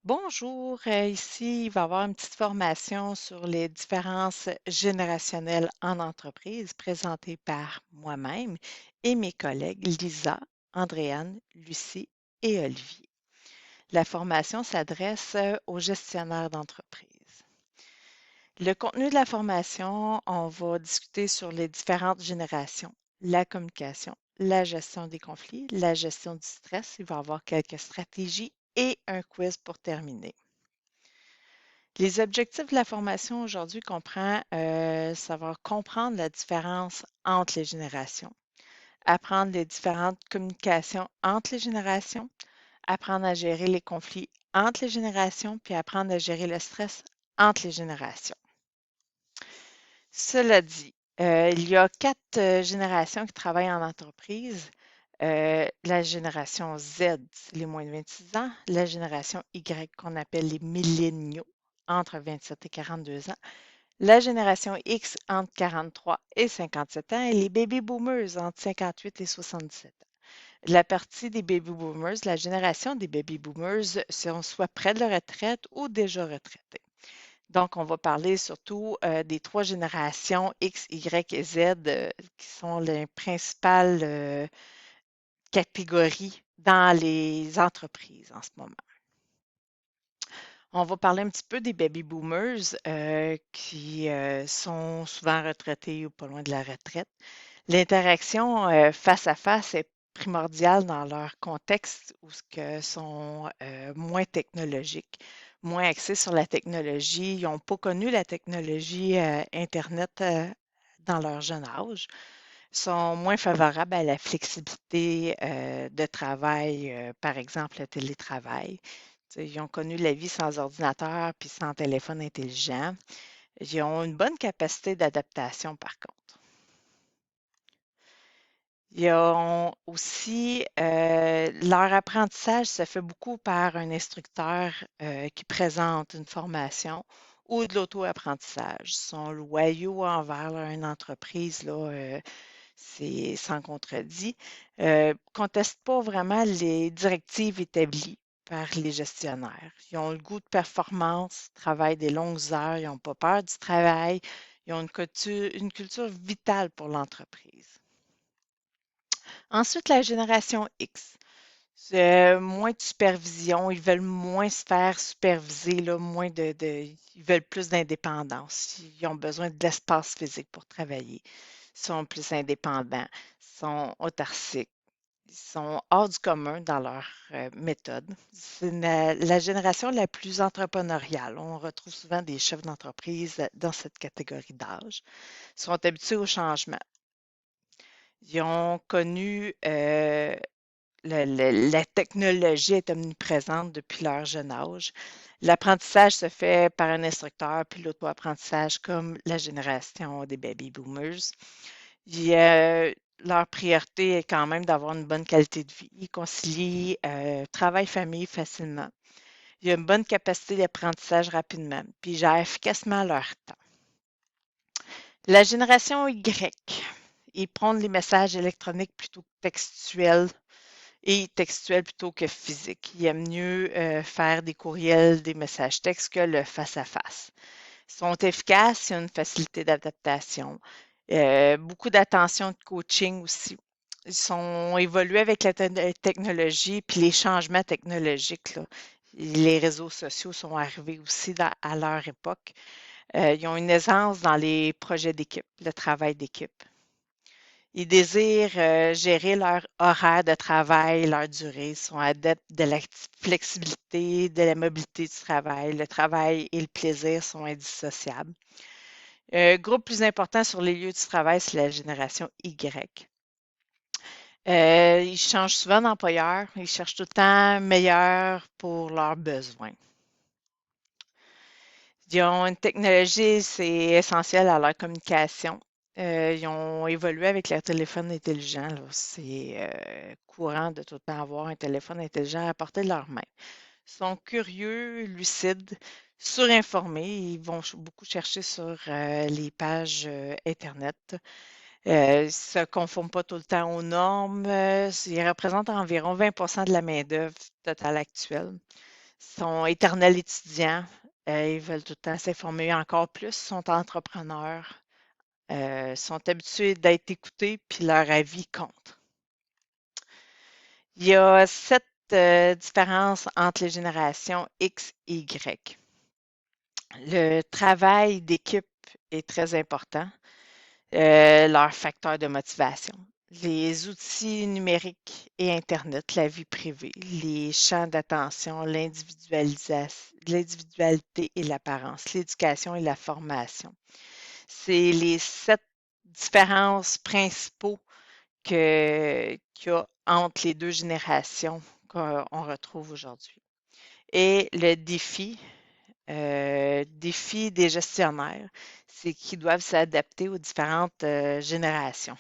Bonjour, ici, il va y avoir une petite formation sur les différences générationnelles en entreprise présentée par moi-même et mes collègues Lisa, Andréane, Lucie et Olivier. La formation s'adresse aux gestionnaires d'entreprise. Le contenu de la formation, on va discuter sur les différentes générations, la communication, la gestion des conflits, la gestion du stress. Il va y avoir quelques stratégies et un quiz pour terminer. Les objectifs de la formation aujourd'hui savoir comprendre la différence entre les générations, apprendre les différentes communications entre les générations, apprendre à gérer les conflits entre les générations, puis apprendre à gérer le stress entre les générations. Cela dit, il y a quatre générations qui travaillent en entreprise. La génération Z, c'est les moins de 26 ans. La génération Y, qu'on appelle les milléniaux, entre 27 et 42 ans. La génération X, entre 43 et 57 ans. Et les baby boomers, entre 58 et 77 ans. La partie des baby boomers, la génération des baby boomers, sont soit près de la retraite ou déjà retraités. Donc, on va parler surtout des trois générations X, Y et Z qui sont les principales catégories dans les entreprises en ce moment. On va parler un petit peu des baby boomers qui sont souvent retraités ou pas loin de la retraite. L'interaction face à face est primordiale dans leur contexte où ce sont moins technologiques, moins axés sur la technologie. Ils n'ont pas connu la technologie Internet dans leur jeune âge, sont moins favorables à la flexibilité de travail, par exemple le télétravail. Ils ont connu la vie sans ordinateur puis sans téléphone intelligent. Ils ont une bonne capacité d'adaptation, par contre. Ils ont aussi, leur apprentissage se fait beaucoup par un instructeur qui présente une formation ou de l'auto-apprentissage. Ils sont loyaux envers une entreprise, là, c'est sans contredit. Contestent pas vraiment les directives établies par les gestionnaires. Ils ont le goût de performance, travaillent des longues heures, ils n'ont pas peur du travail, ils ont une culture vitale pour l'entreprise. Ensuite, la génération X. C'est moins de supervision, ils veulent moins se faire superviser, là, ils veulent plus d'indépendance. Ils ont besoin de l'espace physique pour travailler. Ils sont plus indépendants, ils sont autarciques, ils sont hors du commun dans leur méthode. C'est la génération la plus entrepreneuriale. On retrouve souvent des chefs d'entreprise dans cette catégorie d'âge. Ils sont habitués au changement. Ils ont connu la technologie est omniprésente depuis leur jeune âge. L'apprentissage se fait par un instructeur, puis l'auto-apprentissage comme la génération des baby boomers. Leur priorité est quand même d'avoir une bonne qualité de vie. Ils concilient travail-famille facilement. Il y a une bonne capacité d'apprentissage rapidement, puis ils gèrent efficacement leur temps. La génération Y, ils prennent les messages électroniques plutôt que textuels et textuel plutôt que physique. Ils aiment mieux faire des courriels, des messages textes que le face-à-face. Ils sont efficaces, ils ont une facilité d'adaptation, beaucoup d'attention de coaching aussi. Ils sont évolués avec la technologie puis les changements technologiques, là. Les réseaux sociaux sont arrivés aussi à leur époque. Ils ont une aisance dans les projets d'équipe, le travail d'équipe. Ils désirent gérer leur horaire de travail, leur durée. Ils sont adeptes de la flexibilité, de la mobilité du travail. Le travail et le plaisir sont indissociables. Groupe plus important sur les lieux du travail, c'est la génération Y. Ils changent souvent d'employeur. Ils cherchent tout le temps meilleur pour leurs besoins. Ils ont une technologie, c'est essentiel à leur communication. Ils ont évolué avec le téléphone intelligent, là. C'est courant de tout le temps avoir un téléphone intelligent à portée de leurs mains. Ils sont curieux, lucides, surinformés. Ils vont beaucoup chercher sur les pages Internet. Ils ne se conforment pas tout le temps aux normes. Ils représentent environ 20 de la main-d'œuvre totale actuelle. sont éternels étudiants. Ils veulent tout le temps s'informer encore plus, sont entrepreneurs, sont habitués d'être écoutés, puis leur avis compte. Il y a 7 différences entre les générations X et Y. Le travail d'équipe est très important, leur facteur de motivation. Les outils numériques et Internet, la vie privée, les champs d'attention, l'individualité et l'apparence, l'éducation et la formation. C'est les 7 différences principaux qu'il y a entre les deux générations qu'on retrouve aujourd'hui. Et le défi des gestionnaires, c'est qu'ils doivent s'adapter aux différentes générations.